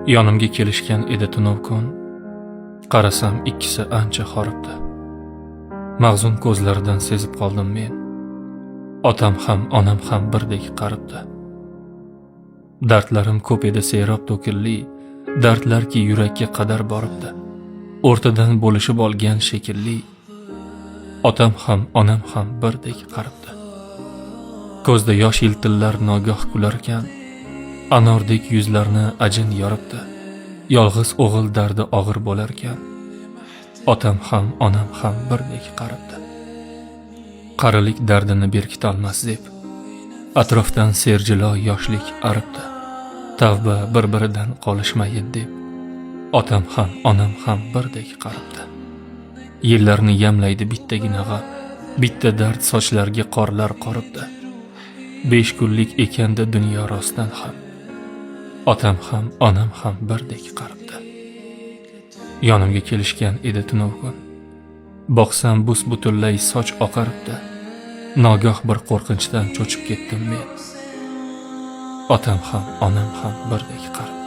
Yonimga kelishgan edi tunov kun, qarasam ikkisi ancha horibdi. Mag'zun ko'zlaridan sezib qoldim men. Otam ham, onam ham birdek qaribdi. Dardlarim ko'p edi serob to'killi, dardlarki yurakka qadar boribdi. O'rtadan bo'lishib olgan shekilli, otam ham, onam ham birdek qaribdi. Ko'zda yosh yiltillar nogoh kularkan, anordek yuzlarni ajin yoribdi. Yolg'iz o'g'il dardi og'ir bo'larkan, otam ham, onam ham birdek qaribdi. Qarilik dardini berkitolmas deb, atrofdan serjilo yoshlik aribdi. Tavba bir-biridan qolishmayin deb, otam ham, onam ham birdek qaribdi. Yillarni yamlaydi bittagina g'am, bitta dard sochlarga qorlar qoribdi. 5 kunlik ekanda dunyo rostdan ham, otam ham, onam ham birdek qaribdi. Yonimga kelishgan edi tunov kun, boqsam bus butunlay soch oqaribdi. Nogoh bir qo'rqinchdan cho'chib ketdim men. Otam ham, onam ham birdek qaribdi.